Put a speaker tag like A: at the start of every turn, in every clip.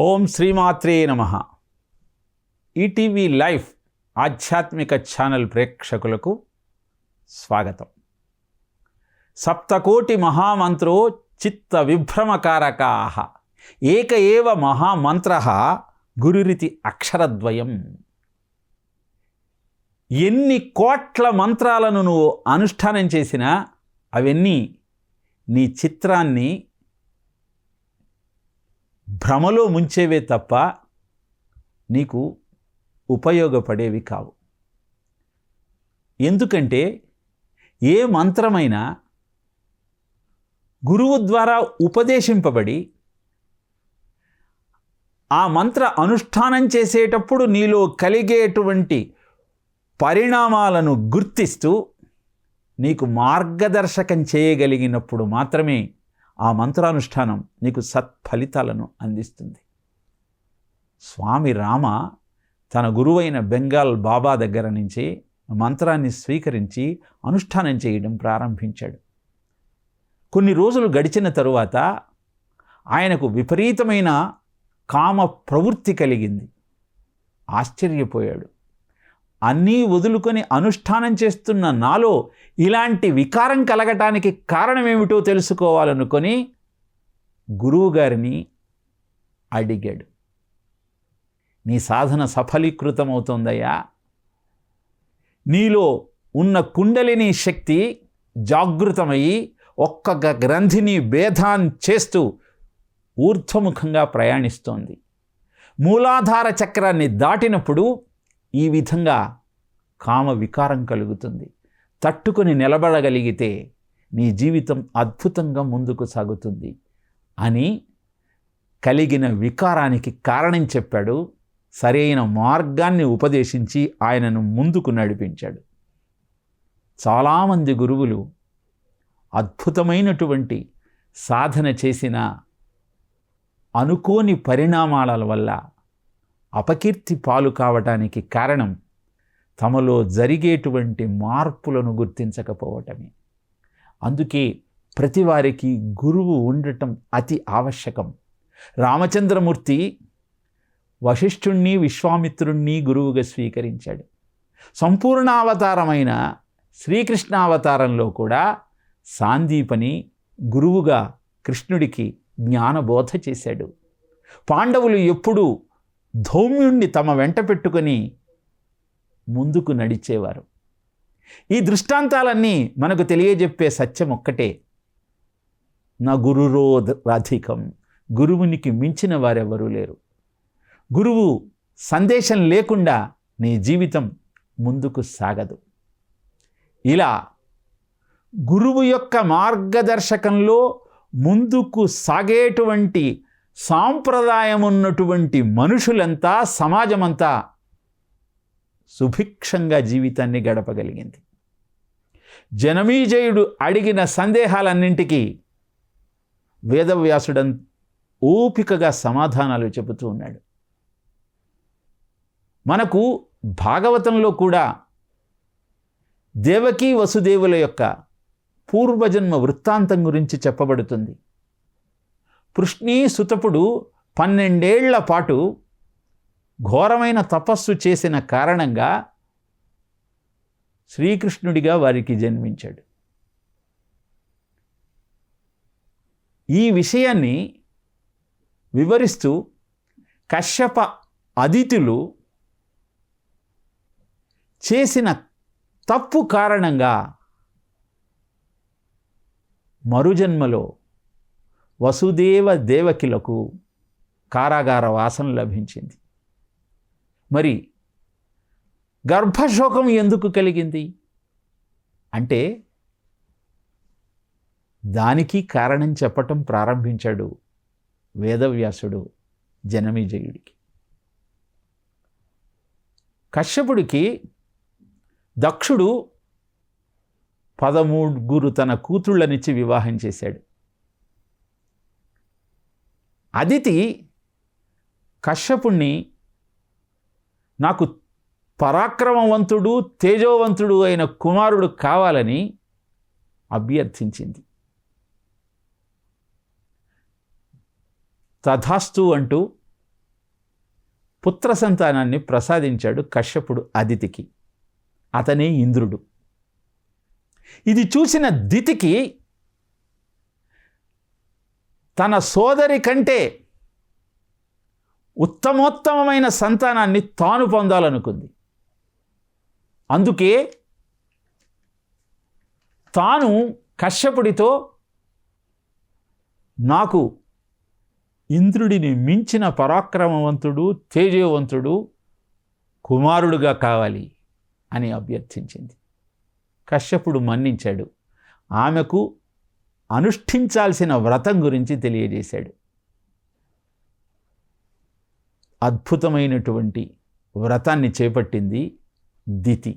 A: ఓం శ్రీమాత్రే నమః. ETV life ఆధ్యాత్మిక ఛానల్ ప్రేక్షకులకు స్వాగతం. సప్తకోటి మహామంత్రో చిత్త విభ్రమకారకాః ఏక ఏవ మహామంత్రః గురురితి అక్షరద్వయం. ఎన్ని కోట్ల మంత్రాలను నువ్వు అనుష్ఠానం చేసినా అవన్నీ నీ చిత్రాన్ని భ్రమలో ముంచేవే తప్ప నీకు ఉపయోగపడేవి కావు. ఎందుకంటే ఏ మంత్రమైనా గురువు ద్వారా ఉపదేశింపబడి ఆ మంత్ర అనుష్ఠానం చేసేటప్పుడు నీలో కలిగేటువంటి పరిణామాలను గుర్తిస్తూ నీకు మార్గదర్శకం చేయగలిగినప్పుడు మాత్రమే ఆ మంత్రానుష్ఠానం నీకు సత్ఫలితాలను అందిస్తుంది. స్వామి రామ తన గురువైన బెంగాల్ బాబా దగ్గర నుంచి మంత్రాన్ని స్వీకరించి అనుష్ఠానం చేయడం ప్రారంభించాడు. కొన్ని రోజులు గడిచిన తరువాత ఆయనకు విపరీతమైన కామ ప్రవృత్తి కలిగింది. ఆశ్చర్యపోయాడు. అన్నీ వదులుకొని అనుష్ఠానం చేస్తున్న నాలో ఇలాంటి వికారం కలగటానికి కారణమేమిటో తెలుసుకోవాలనుకొని గురువుగారిని అడిగాడు. నీ సాధన సఫలీకృతమవుతోందయ్యా, నీలో ఉన్న కుండలిని శక్తి జాగృతమయ్యి ఒక్కొక్క గ్రంథిని భేదాన్ చేస్తూ ఊర్ధ్వముఖంగా ప్రయాణిస్తోంది. మూలాధార చక్రాన్ని దాటినప్పుడు ఈ విధంగా కామ వికారం కలుగుతుంది. తట్టుకొని నిలబడగలిగితే నీ జీవితం అద్భుతంగా ముందుకు సాగుతుంది అని కలిగిన వికారానికి కారణం చెప్పాడు. సరైన మార్గాన్ని ఉపదేశించి ఆయనను ముందుకు నడిపించాడు. చాలామంది గురువులు అద్భుతమైనటువంటి సాధన చేసిన అనుకోని పరిణామాల వల్ల అపకీర్తి పాలు కావటానికి కారణం తమలో జరిగేటువంటి మార్పులను గుర్తించకపోవటమే. అందుకే ప్రతి వారికి గురువు ఉండటం అతి ఆవశ్యకం. రామచంద్రమూర్తి వశిష్ఠుణ్ణి విశ్వామిత్రుణ్ణి గురువుగా స్వీకరించాడు. సంపూర్ణావతారమైన శ్రీకృష్ణావతారంలో కూడా సాందీపని గురువుగా కృష్ణుడికి జ్ఞానబోధ చేశాడు. పాండవులు ఎప్పుడూ ధౌమ్యుణ్ణి తమ వెంట పెట్టుకొని ముందుకు నడిచేవారు. ఈ దృష్టాంతాలన్నీ మనకు తెలియజెప్పే సత్యం ఒక్కటే, నా గురురో రాధికం, గురువునికి మించిన వారెవరూ లేరు. గురువు సందేశం లేకుండా నీ జీవితం ముందుకు సాగదు. ఇలా గురువు యొక్క మార్గదర్శకంలో ముందుకు సాగేటువంటి సాంప్రదాయం ఉన్నటువంటి మనుషులంతా, సమాజమంతా సుభిక్షంగా జీవితాన్ని గడపగలిగింది. జనమేజయుడు అడిగిన సందేహాలన్నింటికీ వేదవ్యాసుడు ఓపికగా సమాధానాలు చెబుతూ ఉన్నాడు. మనకు భాగవతంలో కూడా దేవకీ వసుదేవుల యొక్క పూర్వజన్మ వృత్తాంతం గురించి చెప్పబడుతుంది. పృష్ణీ సుతపుడు 12 ఏళ్ల పాటు ఘోరమైన తపస్సు చేసిన కారణంగా శ్రీకృష్ణుడిగా వారికి జన్మించాడు. ఈ విషయాన్ని వివరిస్తూ కశ్యప అదితులు చేసిన తప్పు కారణంగా మరుజన్మలో వసుదేవ దేవకిలకు కారాగార వాసం లభించింది. మరి గర్భశోకం ఎందుకు కలిగింది అంటే దానికి కారణం చెప్పటం ప్రారంభించాడు వేదవ్యాసుడు జనమేజయుడికి. కశ్యపుడికి దక్షుడు 13 తన కూతుళ్ళనిచ్చి వివాహం చేశాడు. అదితి కశ్యపుణ్ణి నాకు పరాక్రమవంతుడు తేజోవంతుడు అయిన కుమారుడు కావాలని అభ్యర్థించింది. తథాస్తు అంటూ పుత్ర సంతానాన్ని ప్రసాదించాడు కశ్యపుడు అదితికి. అతనే ఇంద్రుడు. ఇది చూసిన దితికి తన సోదరి కంటే ఉత్తమోత్తమైన సంతానాన్ని తాను పొందాలనుకుంది. అందుకే తాను కశ్యపుడితో, నాకు ఇంద్రుడిని మించిన పరాక్రమవంతుడు, తేజవంతుడు కుమారుడుగా కావాలి అని అభ్యర్థించింది. కశ్యపుడు మన్నించాడు. ఆమెకు అనుష్ఠించాల్సిన వ్రతం గురించి తెలియజేశాడు. అద్భుతమైనటువంటి వ్రతాన్ని చేపట్టింది దితి.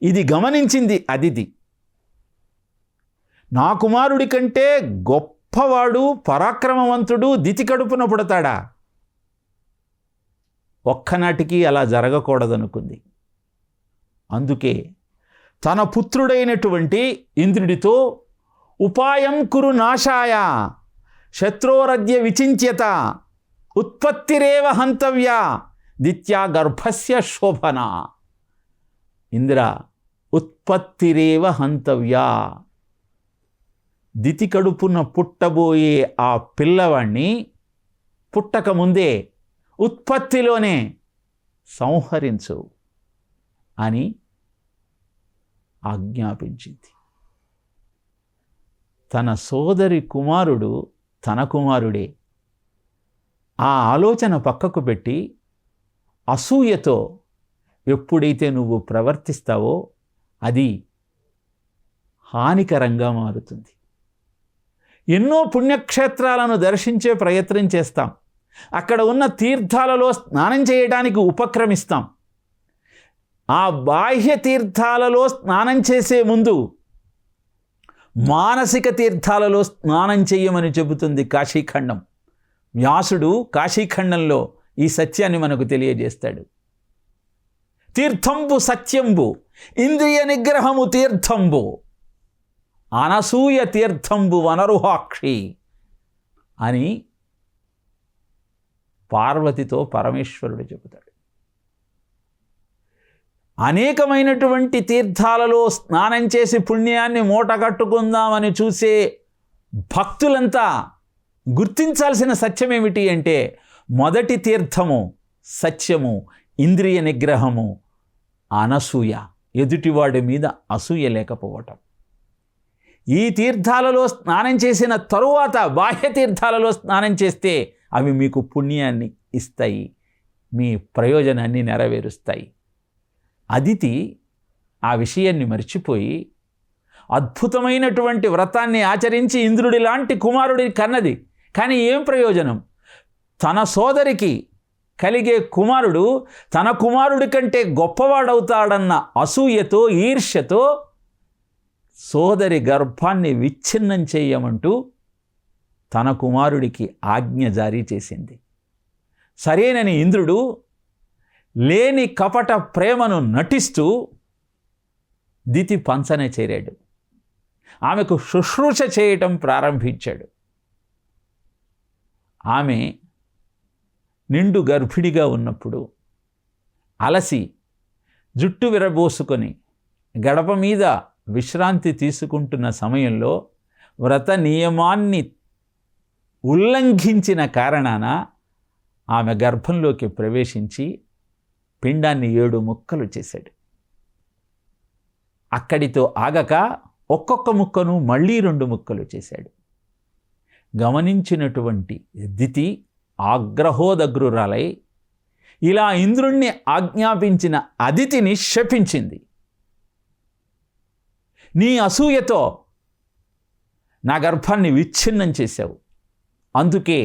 A: ఇది గమనించింది అదితి. నా కుమారుడి కంటే గొప్పవాడు, పరాక్రమవంతుడు దితి కడుపున పుడతాడా? ఒక్కనాటికి అలా జరగకూడదనుకుంది. అందుకే తన పుత్రుడైనటువంటి ఇంద్రుడితో, ఉపాయం కురు నాశాయ శత్రోరద్య విచింత్యత ఉత్పత్తిరేవ హంతవ్య దిత్యా గర్భస్య శోభన. ఇంద్ర, ఉత్పత్తిరేవ హంతవ్య, దితి కడుపున పుట్టబోయే ఆ పిల్లవాణ్ణి పుట్టకముందే ఉత్పత్తిలోనే సంహరించు అని ఆజ్ఞాపించింది. తన సోదరి కుమారుడు తన కుమారుడే. ఆ ఆలోచన పక్కకు పెట్టి అసూయతో ఎప్పుడైతే నువ్వు ప్రవర్తిస్తావో అది హానికరంగా మారుతుంది. ఎన్నో పుణ్యక్షేత్రాలను దర్శించే ప్రయత్నం చేస్తాం. అక్కడ ఉన్న తీర్థాలలో స్నానం చేయడానికి ఉపక్రమిస్తాం. ఆ బాహ్య తీర్థాలలో స్నానం చేసే ముందు మానసిక తీర్థాలలో స్నానం చెయ్యమని చెబుతుంది కాశీఖండం. వ్యాసుడు కాశీఖండంలో ఈ సత్యాన్ని మనకు తెలియజేస్తాడు. తీర్థంబు సత్యంబు, ఇంద్రియ నిగ్రహము తీర్థంబు, అనసూయ తీర్థంబు వనరుహాక్షి అని పార్వతితో పరమేశ్వరుడు చెబుతాడు. అనేకమైనటువంటి తీర్థాలలో స్నానం చేసి పుణ్యాన్ని మూటగట్టుకుందామని చూసే భక్తులంతా గుర్తించాల్సిన సత్యం ఏమిటి అంటే, మొదటి తీర్థము సత్యము, ఇంద్రియ నిగ్రహము, అనసూయ, ఎదుటివాడి మీద అసూయ లేకపోవటం. ఈ తీర్థాలలో స్నానం చేసిన తరువాత బాహ్య తీర్థాలలో స్నానం చేస్తే అవి మీకు పుణ్యాన్ని ఇస్తాయి, మీ ప్రయోజనాన్ని నెరవేరుస్తాయి. అదితి ఆ విషయాన్ని మర్చిపోయి అద్భుతమైనటువంటి వ్రతాన్ని ఆచరించి ఇంద్రుడి లాంటి కుమారుడిని కన్నది. కానీ ఏం ప్రయోజనం? తన సోదరికి కలిగే కుమారుడు తన కుమారుడి కంటే గొప్పవాడవుతాడన్న అసూయతో, ఈర్ష్యతో సోదరి గర్భాన్ని విచ్ఛిన్నం చేయమంటూ తన కుమారుడికి ఆజ్ఞ జారీ చేసింది. సరేనని ఇంద్రుడు లేని కపట ప్రేమను నటిస్తూ దితి పంచన చేరాడు. ఆమెకు శుశ్రూష చేయటం ప్రారంభించాడు. ఆమె నిండు గర్భిణిగా ఉన్నప్పుడు అలసి జుట్టు విరబోసుకొని గడప మీద విశ్రాంతి తీసుకుంటున్న సమయంలో వ్రత నియమాన్ని ఉల్లంఘించిన కారణాన ఆమె గర్భంలోకి ప్రవేశించి పిండాన్ని 7 ముక్కలు చేశాడు. అక్కడితో ఆగక ఒక్కొక్క ముక్కను మళ్ళీ 2 ముక్కలు చేశాడు. గమనించినటువంటి దితి ఆగ్రహోదగ్రురాలై ఇలా ఇంద్రుణ్ణి ఆజ్ఞాపించిన అదితిని శపించింది. నీ అసూయతో నా గర్భాన్ని విచ్ఛిన్నం చేశావు, అందుకే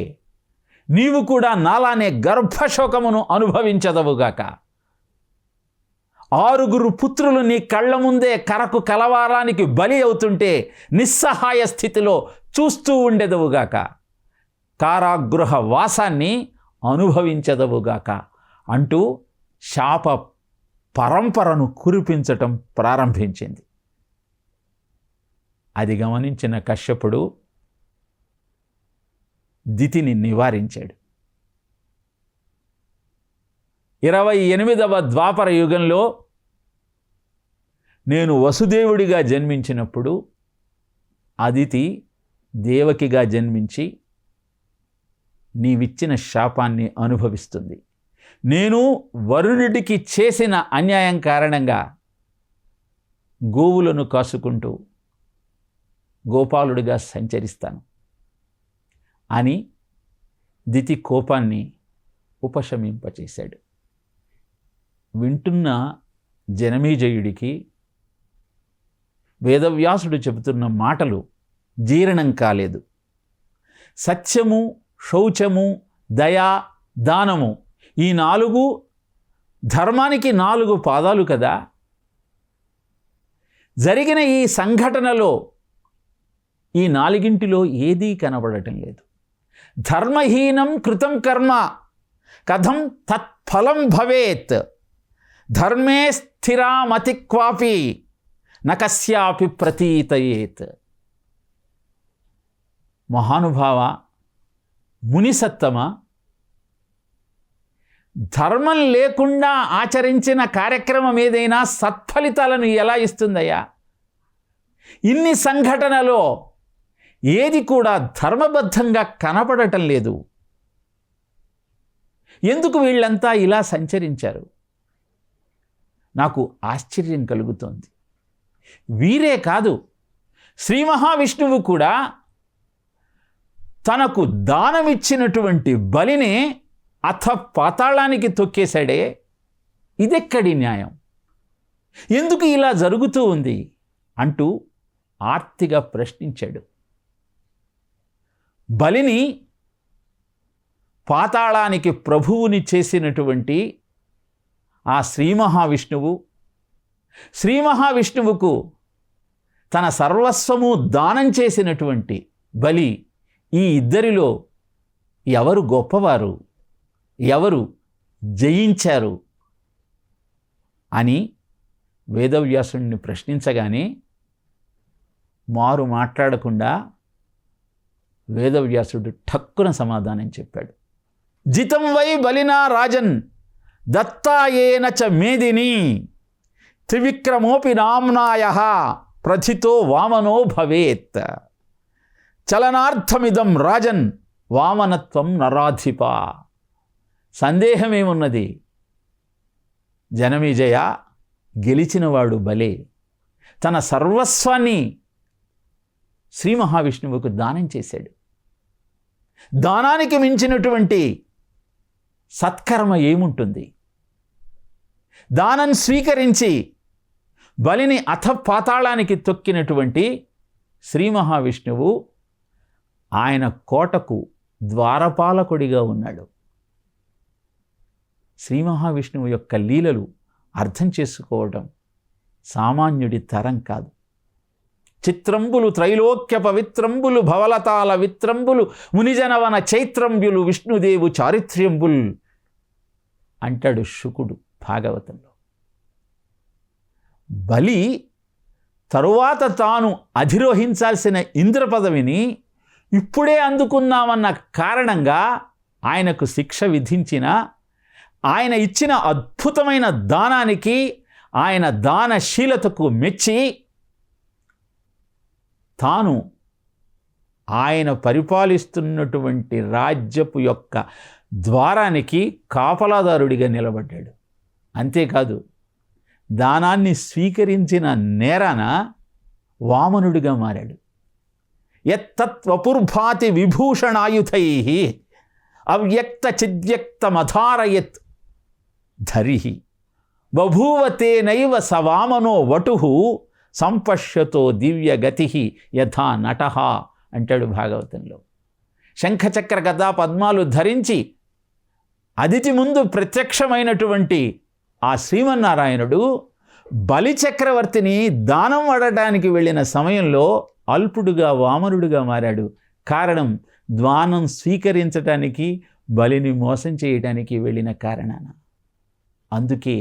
A: నీవు కూడా నాలానే గర్భశోకమును అనుభవించదవుగాక. 6 పుత్రులు నీ కళ్ళ ముందే కరకు కలవారానికి బలి అవుతుంటే నిస్సహాయ స్థితిలో చూస్తూ ఉండేదవుగాక. కారాగృహ వాసాన్ని అనుభవించదవుగాక అంటూ శాప పరంపరను కురిపించటం ప్రారంభించింది. అది గమనించిన కశ్యపుడు దితిని నివారించాడు. 28వ ద్వాపర యుగంలో నేను వసుదేవుడిగా జన్మించినప్పుడు అదితి దేవకిగా జన్మించి నీవిచ్చిన శాపాన్ని అనుభవిస్తుంది. నేను వరుణుడికి చేసిన అన్యాయం కారణంగా గోవులను కాసుకుంటూ గోపాలుడిగా సంచరిస్తాను అని దితి కోపాన్ని ఉపశమింపచేశాడు. వింటున్న జనమేజయుడికి వేదవ్యాసుడు చెబుతున్న మాటలు జీర్ణం కాలేదు. సత్యము, శౌచము, దయ, దానము ఈ 4 ధర్మానికి 4 పాదాలు కదా. జరిగిన ఈ సంఘటనలో ఈ 4ంటిలో ఏదీ కనబడటం లేదు. ధర్మహీనం కృతం కర్మ కథం తత్ఫలం భవేత్, ధర్మే స్థిరామతి క్వాపి నకస్యాపి ప్రతీతయేత్. మహానుభావ, మునిసత్తమ, ధర్మం లేకుండా ఆచరించిన కార్యక్రమం ఏదైనా సత్ఫలితాలను ఎలా ఇస్తుందయ్యా? ఇన్ని సంఘటనలో ఏది కూడా ధర్మబద్ధంగా కనపడటం లేదు. ఎందుకు వీళ్ళంతా ఇలా సంచరించారు? నాకు ఆశ్చర్యం కలుగుతోంది. వీరే కాదు, శ్రీ మహావిష్ణువు కూడా తనకు దానమిచ్చినటువంటి బలిని అథ పాతాళానికి తొక్కేశాడే. ఇదెక్కడి న్యాయం? ఎందుకు ఇలా జరుగుతూ ఉంది అంటూ ఆర్తిగా ప్రశ్నించాడు. బలిని పాతాళానికి ప్రభువుని చేసినటువంటి ఆ శ్రీ మహావిష్ణువుకు తన సర్వస్వము దానం చేసినటువంటి బలి, ఈ ఇద్దరిలో ఎవరు గొప్పవారు, ఎవరు జయించారు అని వేదవ్యాసుడిని ప్రశ్నించగానే మారు మాట్లాడకుండా వేదవ్యాసుడు ఠక్కున సమాధానం చెప్పాడు. జితం వై బలినా రాజన్ దత్తాయేన చ మేదిని త్రివిక్రమోపి నామ్నాయః ప్రథితో వామనో భవేత్. చలనార్థమిదం రాజన్ వామనత్వం నరాధిప. సందేహమేమున్నది? జనమేజయ, గెలిచినవాడు బలే తన సర్వస్వాన్ని శ్రీ మహావిష్ణువుకు దానం చేశాడు. దానానికి మించినటువంటి సత్కర్మ ఏముంటుంది? దానం స్వీకరించి బలిని అథపాతాళానికి తొక్కినటువంటి శ్రీ మహావిష్ణువు ఆయన కోటకు ద్వారపాలకుడిగా ఉన్నాడు. శ్రీ మహావిష్ణువు యొక్క లీలలు అర్థం చేసుకోవడం సామాన్యుడి తరం కాదు. చిత్రంబులు త్రైలోక్య పవిత్రంబులు భవలతాల విత్రంబులు మునిజనవన చైత్రంబులు విష్ణుదేవు చారిత్ర్యంబుల్ అంటాడు శుకుడు భాగవతంలో. బలి తరువాత తాను అధిరోహించాల్సిన ఇంద్ర పదవిని ఇప్పుడే అందుకున్నామన్న కారణంగా ఆయనకు శిక్ష విధించిన, ఆయన ఇచ్చిన అద్భుతమైన దానానికి, ఆయన దానశీలతకు మెచ్చి తాను ఆయన పరిపాలిస్తున్నటువంటి రాజ్యపు యొక్క ద్వారానికి కాపలాదారుడిగా నిలబడ్డాడు. అంతేకాదు, దానాన్ని స్వీకరించిన నేరాన వామనుడిగా మారాడు. యత్తత్వపుర్భాతి విభూషణాయుధై అవ్యక్త చిద్వ్యక్తమధారయత్ ధరిః బభూవతేనైవ సవామనో వటుః సంపశ్యతో దివ్యగతి యథా నటః అంటాడు భాగవతంలో. శంఖచక్ర గదా పద్మాలు ధరించి అదితి ముందు ప్రత్యక్షమైనటువంటి ఆ శ్రీమన్నారాయణుడు బలిచక్రవర్తిని దానం అడగడానికి వెళ్ళిన సమయంలో అల్పుడుగా వామనుడుగా మారాడు. కారణం, దానం స్వీకరించటానికి బలిని మోసం చేయడానికి వెళ్ళిన కారణాన. అందుకే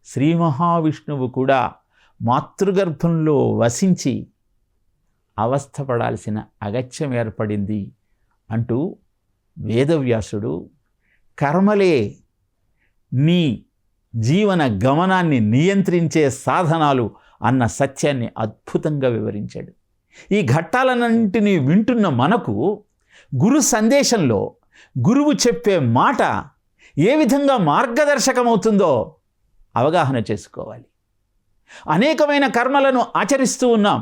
A: శ్రీ మహావిష్ణువు కూడా మాతృగర్భంలో వసించి అవస్థపడాల్సిన అగత్యం ఏర్పడింది అంటూ వేదవ్యాసుడు కర్మలే నీ జీవన గమనాన్ని నియంత్రించే సాధనాలు అన్న సత్యాన్ని అద్భుతంగా వివరించాడు. ఈ ఘట్టాలన్నింటినీ వింటున్న మనకు గురు సందేశంలో గురువు చెప్పే మాట ఏ విధంగా మార్గదర్శకమవుతుందో అవగాహన చేసుకోవాలి. అనేకమైన కర్మలను ఆచరిస్తూ ఉన్నాం.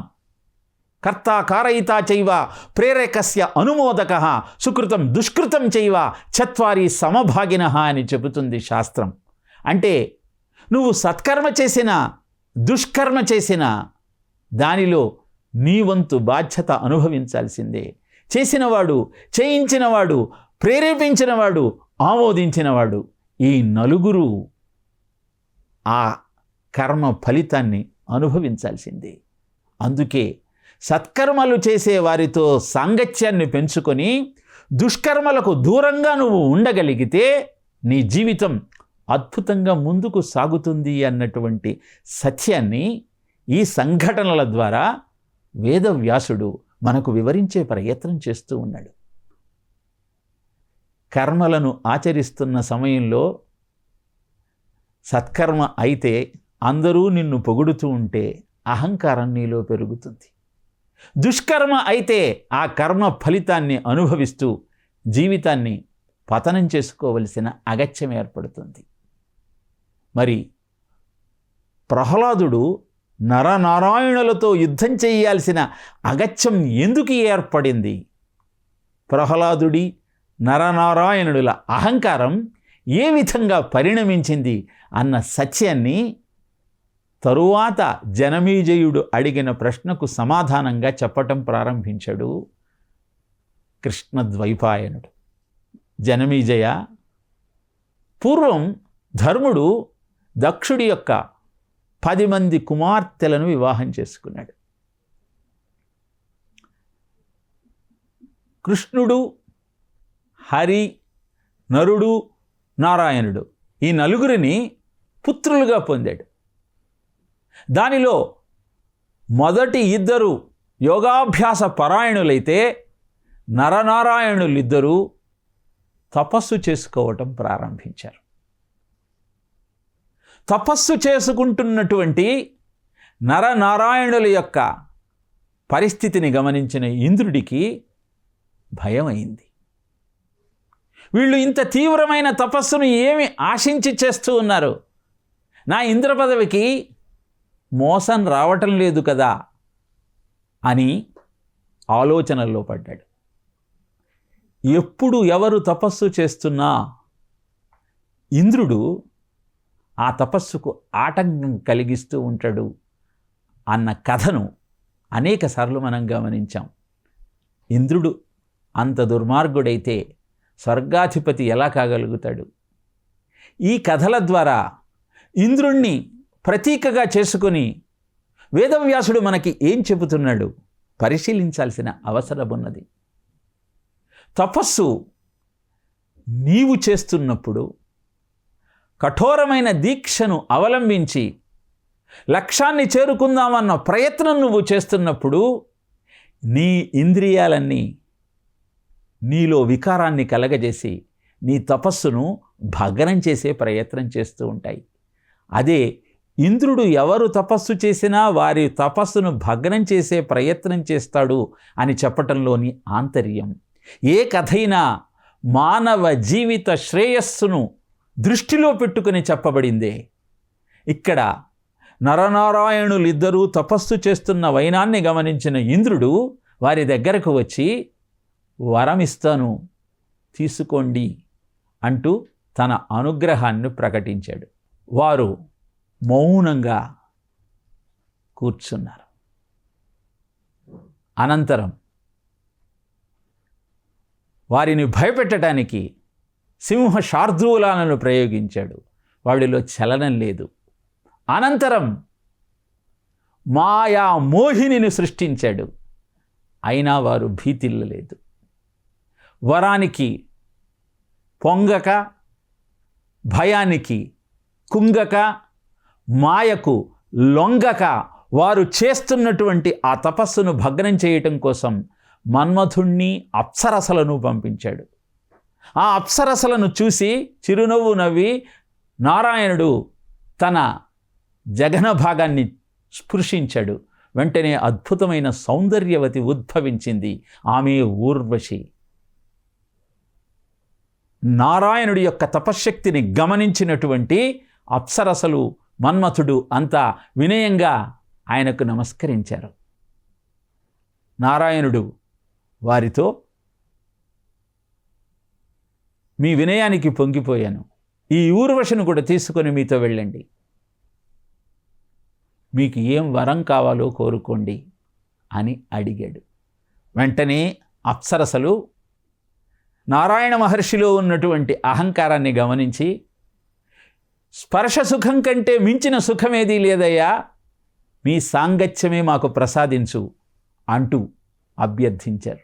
A: కర్త కారయిత చైవ ప్రేరకస్య అనుమోదక సుకృతం దుష్కృతం చైవ చత్వారి సమభాగినః అని చెబుతుంది శాస్త్రం. అంటే నువ్వు సత్కర్మ చేసినా దుష్కర్మ చేసినా దానిలో నీ వంతు బాధ్యత అనుభవించాల్సిందే. చేసినవాడు, చేయించినవాడు, ప్రేరేపించినవాడు, ఆమోదించినవాడు, ఈ నలుగురు ఆ కర్మ ఫలితాన్ని అనుభవించాల్సిందే. అందుకే సత్కర్మలు చేసే వారితో సాంగత్యాన్ని పెంచుకొని దుష్కర్మలకు దూరంగా నువ్వు ఉండగలిగితే నీ జీవితం అద్భుతంగా ముందుకు సాగుతుంది అన్నటువంటి సత్యాన్ని ఈ సంఘటనల ద్వారా వేదవ్యాసుడు మనకు వివరించే ప్రయత్నం చేస్తూ ఉన్నాడు. కర్మలను ఆచరిస్తున్న సమయంలో సత్కర్మ అయితే అందరూ నిన్ను పొగుడుతూ ఉంటే అహంకారం నీలో పెరుగుతుంది. దుష్కర్మ అయితే ఆ కర్మ ఫలితాన్ని అనుభవిస్తూ జీవితాన్ని పతనం చేసుకోవలసిన అగత్యం ఏర్పడుతుంది. మరి ప్రహ్లాదుడు నరనారాయణులతో యుద్ధం చేయాల్సిన అగత్యం ఎందుకు ఏర్పడింది? ప్రహ్లాదుడి నరనారాయణుల అహంకారం ఏ విధంగా పరిణమించింది అన్న సత్యాన్ని తరువాత జనమేజయుడు అడిగిన ప్రశ్నకు సమాధానంగా చెప్పటం ప్రారంభించాడు కృష్ణద్వైపాయనుడు. జనమేజయ, పూర్వం ధర్ముడు దక్షుడి యొక్క 10 మంది కుమార్తెలను వివాహం చేసుకున్నాడు. కృష్ణుడు, హరి, నరుడు, నారాయణుడు ఈ నలుగురిని పుత్రులుగా పొందాడు. దానిలో మొదటి 2 యోగాభ్యాస పరాయణులైతే నరనారాయణులిద్దరూ తపస్సు చేసుకోవటం ప్రారంభించారు. తపస్సు చేసుకుంటున్నటువంటి నరనారాయణుల యొక్క పరిస్థితిని గమనించిన ఇంద్రుడికి భయం అయింది. వీళ్ళు ఇంత తీవ్రమైన తపస్సును ఏమి ఆశించి చేస్తూ ఉన్నారు? నా ఇంద్ర పదవికి మోసం రావటం లేదు కదా అని ఆలోచనల్లో పడ్డాడు. ఎప్పుడు ఎవరు తపస్సు చేస్తున్నా ఇంద్రుడు ఆ తపస్సుకు ఆటంకం కలిగిస్తూ ఉంటాడు అన్న కథను అనేకసార్లు మనం గమనించాం. ఇంద్రుడు అంత దుర్మార్గుడైతే స్వర్గాధిపతి ఎలా కాగలుగుతాడు? ఈ కథల ద్వారా ఇంద్రుణ్ణి ప్రతీకగా చేసుకొని వేదవ్యాసుడు మనకి ఏం చెబుతున్నాడు పరిశీలించాల్సిన అవసరం ఉన్నది. తపస్సు నీవు చేస్తున్నప్పుడు, కఠోరమైన దీక్షను అవలంబించి లక్ష్యాన్ని చేరుకుందామన్న ప్రయత్నం నువ్వు చేస్తున్నప్పుడు నీ ఇంద్రియాలన్నీ నీలో వికారాన్ని కలగజేసి నీ తపస్సును భగ్నం చేసే ప్రయత్నం చేస్తూ ఉంటాయి. అదే ఇంద్రుడు ఎవరు తపస్సు చేసినా వారి తపస్సును భగ్నం చేసే ప్రయత్నం చేస్తాడు అని చెప్పటంలోని ఆంతర్యం. ఏ కథైనా మానవ జీవిత శ్రేయస్సును దృష్టిలో పెట్టుకుని చెప్పబడిందే. ఇక్కడ నరనారాయణులిద్దరూ తపస్సు చేస్తున్న వైనాన్ని గమనించిన ఇంద్రుడు వారి దగ్గరకు వచ్చి వరమిస్తాను తీసుకోండి అంటూ తన అనుగ్రహాన్ని ప్రకటించాడు. వారు మౌనంగా కూర్చున్నారు. అనంతరం వారిని భయపెట్టడానికి సింహ శార్దూలాలను ప్రయోగించాడు. వాడిలో చలనం లేదు. అనంతరం మాయా మోహినిని సృష్టించాడు. అయినా వారు భీతిల్లలేదు. వరానికి పొంగక, భయానికి కుంగక, మాయకు లొంగక వారు చేస్తున్నటువంటి ఆ తపస్సును భగ్నం చేయటం కోసం మన్మథుణ్ణి, అప్సరసలను పంపించాడు. ఆ అప్సరసలను చూసి చిరునవ్వు నవ్వి నారాయణుడు తన జఘన భాగాన్ని స్పృశించాడు. వెంటనే అద్భుతమైన సౌందర్యవతి ఉద్భవించింది. ఆమె ఊర్వశి. నారాయణుడి యొక్క తపశ్శక్తిని గమనించినటువంటి అప్సరసలు, మన్మథుడు అంతా వినయంగా ఆయనకు నమస్కరించారు. నారాయణుడు వారితో, మీ వినయానికి పొంగిపోయాను, ఈ ఊర్వశిని కూడా తీసుకొని మీతో వెళ్ళండి, మీకు ఏం వరం కావాలో కోరుకోండి అని అడిగాడు. వెంటనే అప్సరసలు నారాయణ మహర్షిలో ఉన్నటువంటి అహంకారాన్ని గమనించి, స్పర్శ సుఖం కంటే మించిన సుఖమేదీ లేదయ్యా, మీ సాంగత్యమే మాకు ప్రసాదించు అంటూ అభ్యర్థించారు.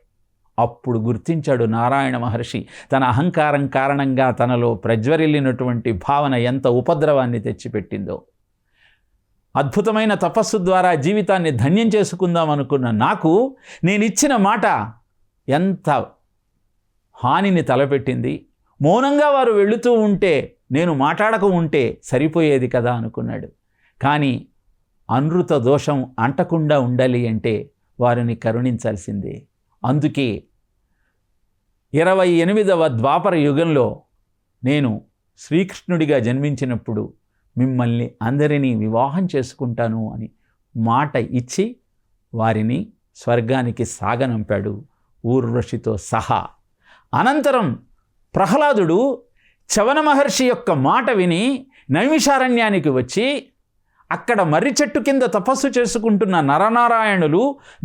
A: అప్పుడు గుర్తించాడు నారాయణ మహర్షి తన అహంకారం కారణంగా తనలో ప్రజ్వరిల్లినటువంటి భావన ఎంత ఉపద్రవాన్ని తెచ్చిపెట్టిందో. అద్భుతమైన తపస్సు ద్వారా జీవితాన్ని ధన్యం చేసుకుందాం అనుకున్న నాకు నేనిచ్చిన మాట ఎంత హానిని తలపెట్టింది. మౌనంగా వారు వెళుతూ ఉంటే, నేను మాట్లాడక ఉంటే సరిపోయేది కదా అనుకున్నాడు. కానీ అనృత దోషం అంటకుండా ఉండాలి అంటే వారిని కరుణించాల్సిందే. అందుకే 28వ ద్వాపర యుగంలో నేను శ్రీకృష్ణుడిగా జన్మించినప్పుడు మిమ్మల్ని అందరినీ వివాహం చేసుకుంటాను అని మాట ఇచ్చి వారిని స్వర్గానికి సాగనంపాడు ఊర్వశితో సహా. అనంతరం ప్రహ్లాదుడు చవన మహర్షి యొక్క మాట విని నైమిషారణ్యానికి వచ్చి అక్కడ మర్రి చెట్టు కింద తపస్సు చేసుకుంటున్న నరనారాయణులు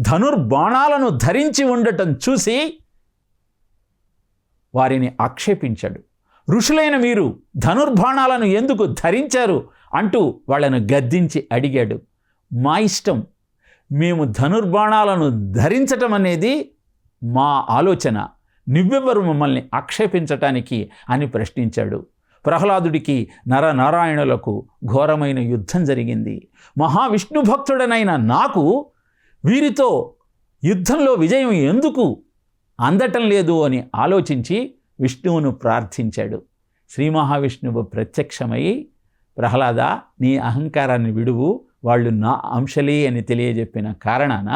A: ధనుర్బాణాలను ధరించి ఉండటం చూసి వారిని ఆక్షేపించాడు. ఋషులైన మీరు ధనుర్బాణాలను ఎందుకు ధరించారు అంటూ వాళ్ళను గద్దించి అడిగాడు. మా ఇష్టం, మేము ధనుర్బాణాలను ధరించటం అనేది మా ఆలోచన, నువ్వెవ్వరు మమ్మల్ని ఆక్షేపించటానికి అని ప్రశ్నించాడు. ప్రహ్లాదుడికి నరనారాయణులకు ఘోరమైన యుద్ధం జరిగింది. మహావిష్ణు భక్తుడనైన నాకు వీరితో యుద్ధంలో విజయం ఎందుకు అందటం లేదు అని ఆలోచించి విష్ణువును ప్రార్థించాడు. శ్రీ మహావిష్ణువు ప్రత్యక్షమై, ప్రహ్లాద, నీ అహంకారాన్ని విడువు, వాళ్ళు నా అంశలే అని తెలియజెప్పిన కారణాన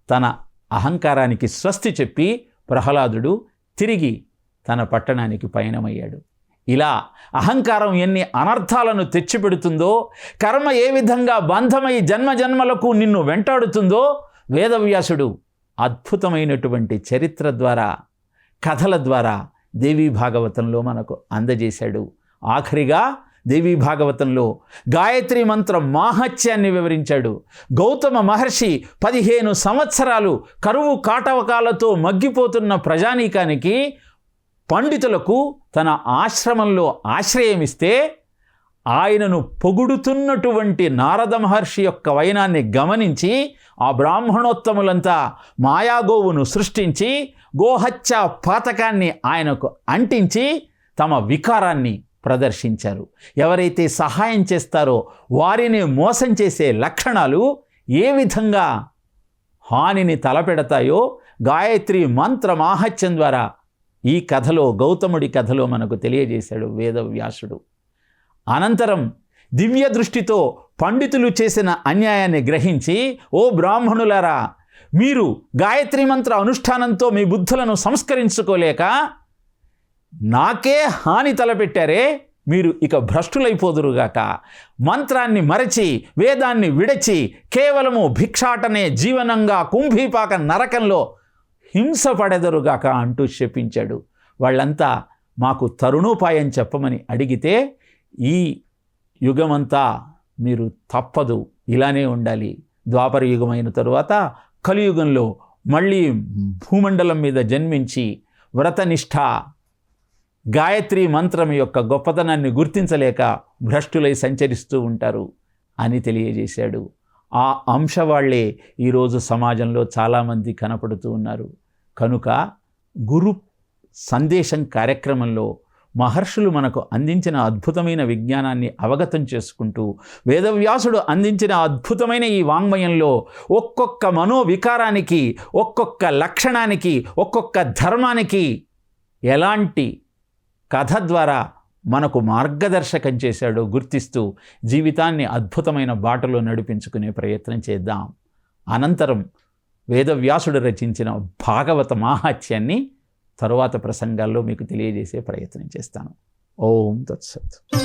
A: తన అహంకారానికి స్వస్తి చెప్పి ప్రహ్లాదుడు తిరిగి తన పట్టణానికి పయనమయ్యాడు. ఇలా అహంకారం ఎన్ని అనర్థాలను తెచ్చిపెడుతుందో, కర్మ ఏ విధంగా బంధమై జన్మజన్మలకు నిన్ను వెంటాడుతుందో వేదవ్యాసుడు అద్భుతమైనటువంటి చరిత్ర ద్వారా, కథల ద్వారా దేవీ భాగవతంలో మనకు అందజేశాడు. ఆఖరిగా దేవీ భాగవతంలో గాయత్రి మంత్ర మాహత్యాన్ని వివరించాడు. గౌతమ మహర్షి 15 సంవత్సరాలు కరువు కాటవకాలతో మగ్గిపోతున్న ప్రజానీకానికి, పండితులకు తన ఆశ్రమంలో ఆశ్రయమిస్తే ఆయనను పొగుడుతున్నటువంటి నారద మహర్షి యొక్క వైనాన్ని గమనించి ఆ బ్రాహ్మణోత్తములంతా మాయాగోవును సృష్టించి గోహత్య పాతకాన్ని ఆయనకు అంటించి తమ వికారాన్ని ప్రదర్శించారు. ఎవరైతే సహాయం చేస్తారో వారిని మోసం చేసే లక్షణాలు ఏ విధంగా హానిని తలపెడతాయో గాయత్రి మంత్ర మాహత్యం ద్వారా ఈ కథలో, గౌతముడి కథలో మనకు తెలియజేశాడు వేదవ్యాసుడు. అనంతరం దివ్య దృష్టితో పండితులు చేసిన అన్యాయాన్ని గ్రహించి, ఓ బ్రాహ్మణులారా, మీరు గాయత్రి మంత్ర అనుష్ఠానంతో మీ బుద్ధులను సంస్కరించుకోలేక నాకే హాని తలపెట్టారే, మీరు ఇక భ్రష్టులైపోదురుగాక. మంత్రాన్ని మరచి వేదాన్ని విడచి కేవలము భిక్షాటనే జీవనంగా కుంభీపాక నరకంలో హింస పడెదరుగాక అంటూ శపించాడు. వాళ్ళంతా మాకు తరుణోపాయం చెప్పమని అడిగితే, ఈ యుగమంతా మీరు తప్పదు, ఇలానే ఉండాలి. ద్వాపర యుగమైన తరువాత కలియుగంలో మళ్ళీ భూమండలం మీద జన్మించి వ్రతనిష్ఠ గాయత్రి మంత్రం యొక్క గొప్పతనాన్ని గుర్తించలేక భ్రష్టులై సంచరిస్తూ ఉంటారు అని తెలియజేశాడు. ఆ అంశ వాళ్లే ఈరోజు సమాజంలో చాలామంది కనపడుతూ ఉన్నారు. కనుక గురు సందేశం కార్యక్రమంలో మహర్షులు మనకు అందించిన అద్భుతమైన విజ్ఞానాన్ని అవగతం చేసుకుంటూ, వేదవ్యాసుడు అందించిన అద్భుతమైన ఈ వాంగ్మయంలో ఒక్కొక్క మనోవికారానికి, ఒక్కొక్క లక్షణానికి, ఒక్కొక్క ధర్మానికి ఎలాంటి కథ ద్వారా మనకు మార్గదర్శకం చేశాడో గుర్తిస్తూ జీవితాన్ని అద్భుతమైన బాటలో నడిపించుకునే ప్రయత్నం చేద్దాం. అనంతరం వేదవ్యాసుడు రచించిన భాగవత మాహాత్యాన్ని తరువాత ప్రసంగాల్లో మీకు తెలియజేసే ప్రయత్నం చేస్తాను. ఓం తత్సత్.